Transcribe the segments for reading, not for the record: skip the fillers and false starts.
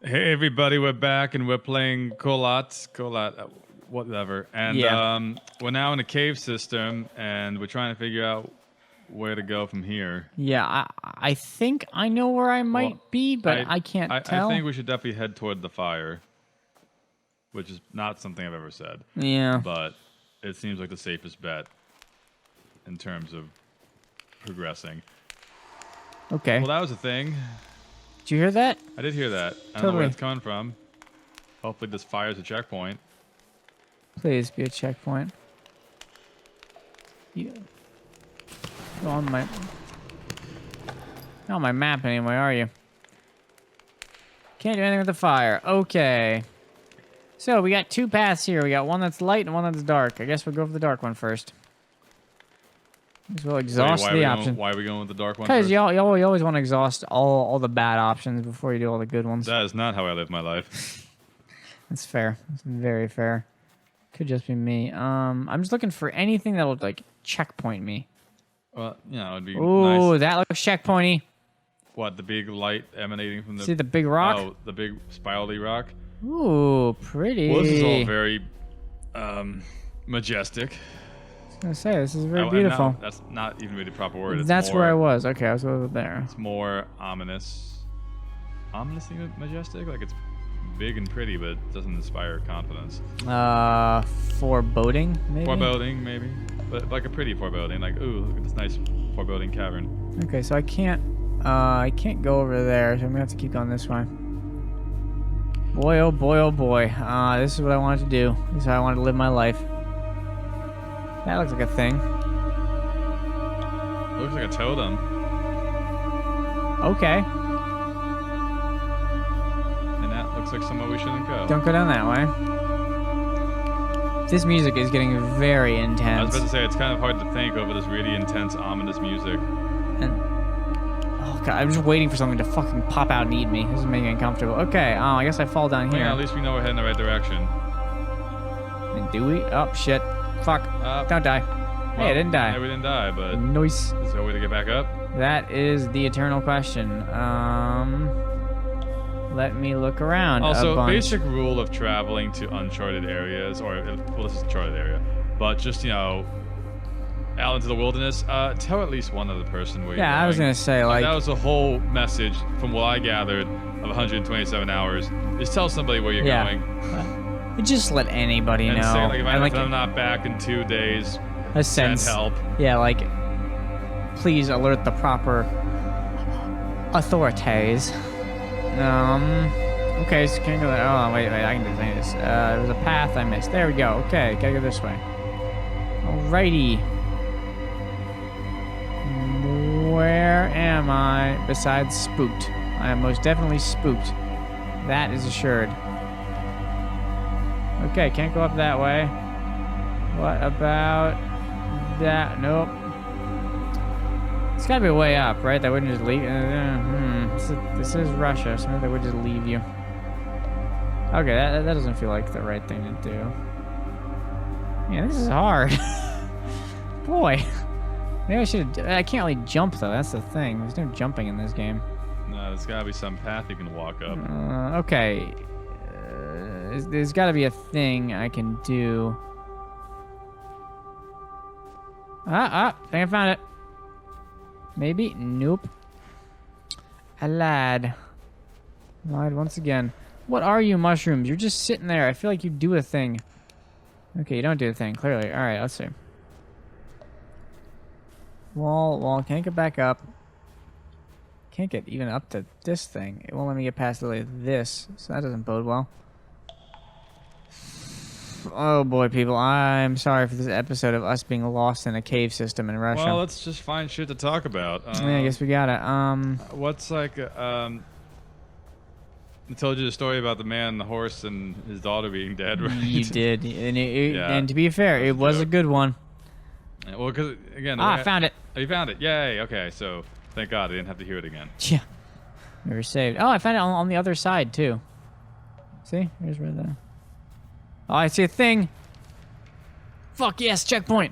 Hey everybody, we're back and we're playing KHOLAT, whatever. And Yeah. we're now in a cave system and we're trying to figure out where to go from here. Yeah, I think I know where I might be, but I can't tell. I think we should definitely head toward the fire, which is not something I've ever said. Yeah. But it seems like the safest bet in terms of progressing. Okay. Well, that was a thing. Did you hear that? I did hear that. I don't know where it's coming from. Hopefully this fire's a checkpoint. Please be a checkpoint. You not on my map anyway, are you? Can't do anything with the fire. Okay. So we got two paths here. We got one that's light and one that's dark. I guess we'll go for the dark one first. We'll exhaust the option. Why are we going with the dark one? Because you always want to exhaust all the bad options before you do all the good ones. That is not how I live my life. That's fair. That's very fair. Could just be me. I'm just looking for anything that would like checkpoint me. Well, you know, it'd be Ooh, nice. that looks checkpointy. What, the big light emanating from the... See the big rock? Oh, the big spirally rock? Ooh, pretty. Well, this is all very majestic. I was gonna say, this is very beautiful. That's not even really the proper word. That's where I was. Okay, I was over there. It's more ominous. Ominously majestic? Like it's big and pretty, but it doesn't inspire confidence. Foreboding, maybe? Foreboding, maybe. But like a pretty foreboding. Like, ooh, look at this nice foreboding cavern. Okay, so I can't go over there, so I'm gonna have to keep going this way. Boy, oh boy, oh boy. This is what I wanted to do. This is how I wanted to live my life. That looks like a thing. It looks like a totem. Okay. And that looks like somewhere we shouldn't go. Don't go down that way. This music is getting very intense. I was about to say, it's kind of hard to think over this really intense, ominous music. And oh god, I'm just waiting for something to fucking pop out and eat me. This is making me uncomfortable. Okay, I guess I fall down here. Yeah, at least we know we're heading the right direction. Do we? Oh shit. Fuck. Don't die. Well, hey, I didn't die. Yeah, we didn't die, but... Nice. Is there a way to get back up? That is the eternal question. Let me look around Also, a bunch. basic rule of traveling to uncharted areas, or, well, this is a charted area, but just, you know, out into the wilderness, tell at least one other person where you're going. Yeah, I was gonna say, like... That was the whole message, from what I gathered, of 127 hours, is tell somebody where you're going. Just let anybody and know. Say, like, if like, I'm not back in 2 days, a sense. send help. Yeah, like, please alert the proper authorities. Okay, so can't go there. Oh, wait, I can do this. There was a path I missed. There we go. Okay, gotta go this way. Alrighty. Where am I besides spooked? I am most definitely spooked. That is assured. Okay, can't go up that way. What about that? Nope. It's gotta be a way up, right? They wouldn't just leave. This is Russia, so maybe they would just leave you. Okay, that doesn't feel like the right thing to do. Yeah, this is hard. Boy. Maybe I should. I can't really jump though. That's the thing. There's no jumping in this game. No, there's gotta be some path you can walk up. Okay. There's gotta be a thing I can do. I think I found it. Maybe? Nope. I lied. Lied once again. What are you, mushrooms? You're just sitting there. I feel like you do a thing. Okay, you don't do a thing, clearly. Alright, let's see. Wall, can't get back up. Can't get even up to this thing. It won't let me get past this, so that doesn't bode well. Oh boy, people, I'm sorry for this episode of us being lost in a cave system in Russia. Well, let's just find shit to talk about. Yeah, I guess we got it. What's like, I told you the story about the man, the horse, and his daughter being dead, right? You did, and to be fair, it was a good one. Well, because, again... I found it. Oh, you found it. Yay, okay, so thank God I didn't have to hear it again. Yeah. We were saved. Oh, I found it on the other side, too. See? Here's right there. Oh, I see a thing. Fuck yes, checkpoint.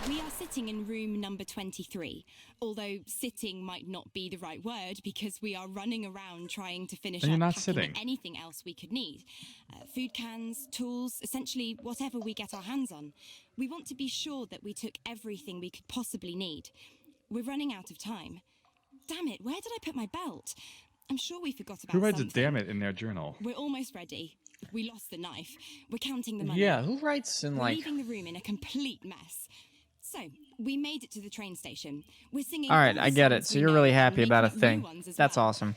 We are sitting in room number 23. Although sitting might not be the right word because we are running around trying to finish Then you're up not packing sitting. anything else we could need. Food cans, tools, essentially whatever we get our hands on. We want to be sure that we took everything we could possibly need. We're running out of time. Damn it, where did I put my belt? I'm sure we forgot about Who writes a something. damn it in their journal? We're almost ready. We lost the knife. We're counting the money. Yeah, who writes in We're like... leaving the room in a complete mess. So, we made it to the train station. We're singing. All right, all I the get it. songs So we you're know really and happy about a making up new thing. ones as That's well. awesome.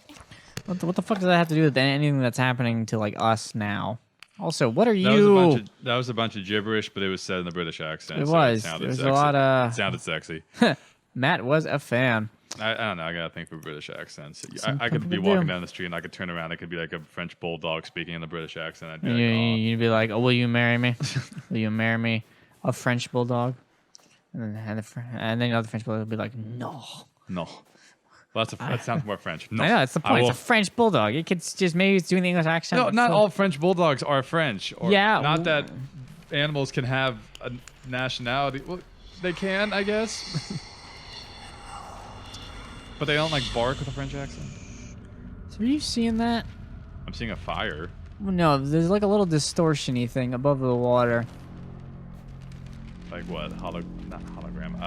What the fuck does that have to do with anything that's happening to like us now? Also, what are you? That was a bunch of gibberish, but it was said in the British accent. It so was. It sounded There was a sexy. lot of- It sounded sexy. Matt was a fan. I don't know. I gotta think for British accents. Some I could people be do. walking down the street and I could turn around. It could be like a French bulldog speaking in the British accent. I'd be like, You'd be like, oh, will you marry me? Will you marry me? A French bulldog? And then the other French bulldog would be like, no. no. Well, that sounds more French. No. I know, that's the point. It's a French bulldog. It could just maybe it's doing the English accent. No, but not still- all French bulldogs are French. Or Yeah, Not that animals can have a nationality. Well, they can, I guess. But they don't like bark with a French accent. So are you seeing that? I'm seeing a fire. Well, no, there's like a little distortion-y thing above the water. Like what? Not hologram.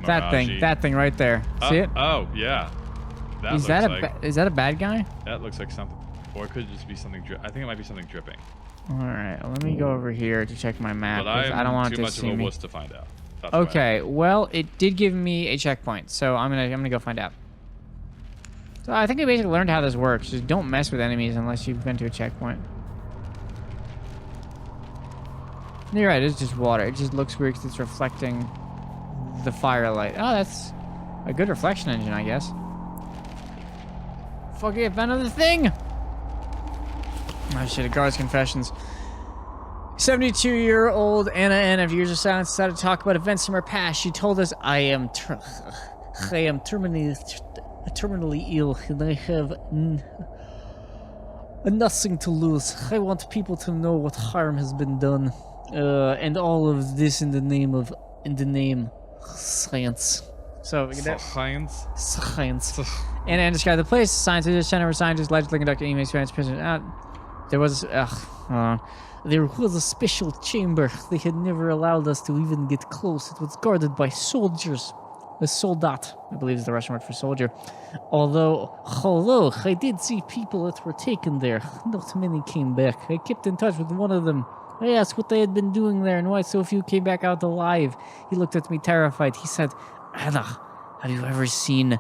That thing right there. See it? Oh, yeah. Is that a bad guy? That looks like something. Or it could just be something. I think it might be something dripping. All right, let me go over here to check my map. But 'Cause I don't want too it to much see of a me. wuss to find out. That's why. Okay, well, it did give me a checkpoint, so I'm gonna go find out. So I think I basically learned how this works. Just don't mess with enemies unless you've been to a checkpoint. You're right, it's just water. It just looks weird because it's reflecting the firelight. Oh, that's a good reflection engine, I guess. Fuck it, found another thing! Oh shit, a guard's confessions. 72-year-old Anna N. After years of silence decided to talk about events from her past. She told us, I am terminally ill and I have nothing to lose. I want people to know what harm has been done. And all of this in the name science. So Science. Science. And described the place. Scientists, center scientists, allegedly conducting email experiments. There was a special chamber. They had never allowed us to even get close. It was guarded by soldiers. A soldat, I believe is the Russian word for soldier. Although I did see people that were taken there. Not many came back. I kept in touch with one of them. I asked what they had been doing there and why so few came back out alive. He looked at me terrified. He said, Anna, have you ever seen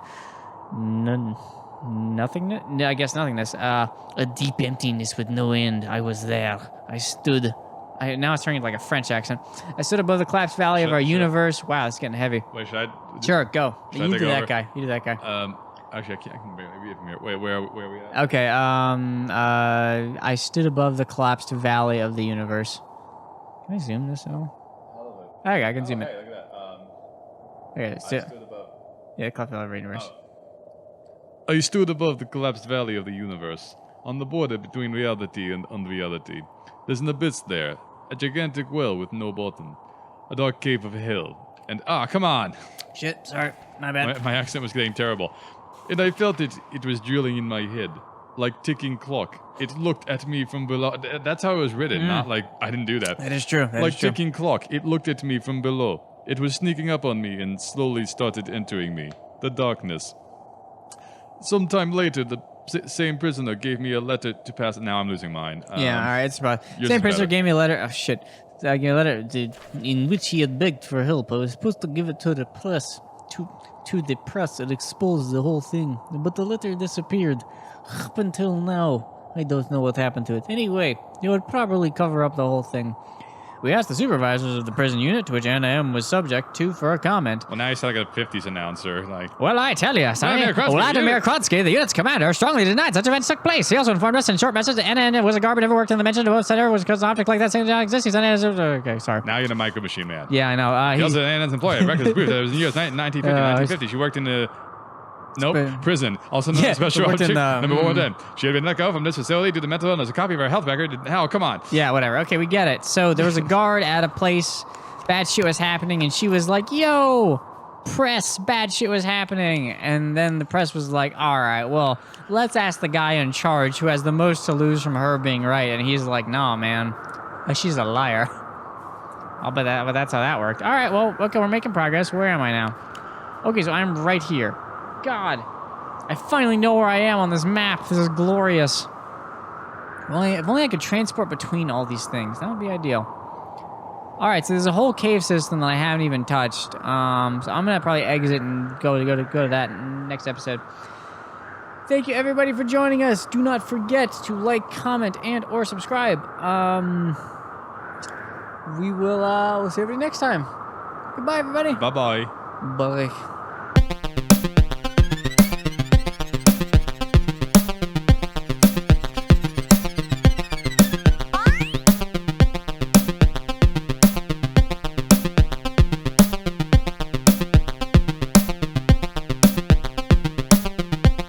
nothingness? No, I guess nothingness. A deep emptiness with no end. I was there. I stood. Now it's turning like a French accent. I stood above the collapsed valley of our universe. Wow, it's getting heavy. Wait, should I? Sure, go. Should I You take do that over? guy. You do that guy. Actually, I can barely read it from here. Wait, where are we at? Okay, I stood above the collapsed valley of the universe. Can I zoom this out? Okay, I can zoom it. Hey, look at that. Okay, I so, stood above. yeah, collapsed valley of the universe. I stood above the collapsed valley of the universe, on the border between reality and unreality. There's an abyss there, a gigantic well with no bottom, a dark cave of hell, and come on! Shit, sorry, my bad. My accent was getting terrible. And I felt it was drilling in my head, like ticking clock. It looked at me from below. That's how it was written, not like I didn't do that. That is true. That Like is true. ticking clock, it looked at me from below. It was sneaking up on me and slowly started entering me. The darkness. Sometime later, the same prisoner gave me a letter to pass. Now I'm losing mine. Yeah, all right, it's about. yours Same is prisoner better. gave me a letter. Oh shit! I gave a letter in which he had begged for help. I was supposed to give it to the press, to the press, and expose the whole thing. But the letter disappeared. Up until now, I don't know what happened to it. Anyway, it would probably cover up the whole thing. We asked the supervisors of the prison unit, to which Anna M. was subject to, for a comment. Well, now you sound like a 50s announcer. Like, Well, I tell you, Vladimir Krotsky, the unit's commander, strongly denied such events took place. He also informed us in a short message that Anna M. was a guard but never worked in the mentioned above center was because an object like that did not exist. He said, okay, sorry. now you're the micro machine man. Yeah, I know. He also Anna's employer. Records prove that it was in the years 1950, 1950. She worked in the prison, also known as special worked in object the- number 110. She had been let go from this facility due to mental illness. A copy of her health record. Hell, come on. Yeah, whatever. Okay, we get it. So there was a guard at a place bad shit was happening, and she was like, yo, press, bad shit was happening. And then the press was like, all right, well, let's ask the guy in charge who has the most to lose from her being right. And he's like, nah, man, she's a liar. But that's how that worked. All right, well, okay, we're making progress. Where am I now? Okay, so I'm right here. God, I finally know where I am on this map. This is glorious. If only I could transport between all these things. That would be ideal. All right, so there's a whole cave system that I haven't even touched. So I'm gonna probably exit and go to that next episode. Thank you everybody for joining us. Do not forget to like, comment, and/or subscribe. We'll see everybody next time. Goodbye, everybody. Bye-bye. Bye.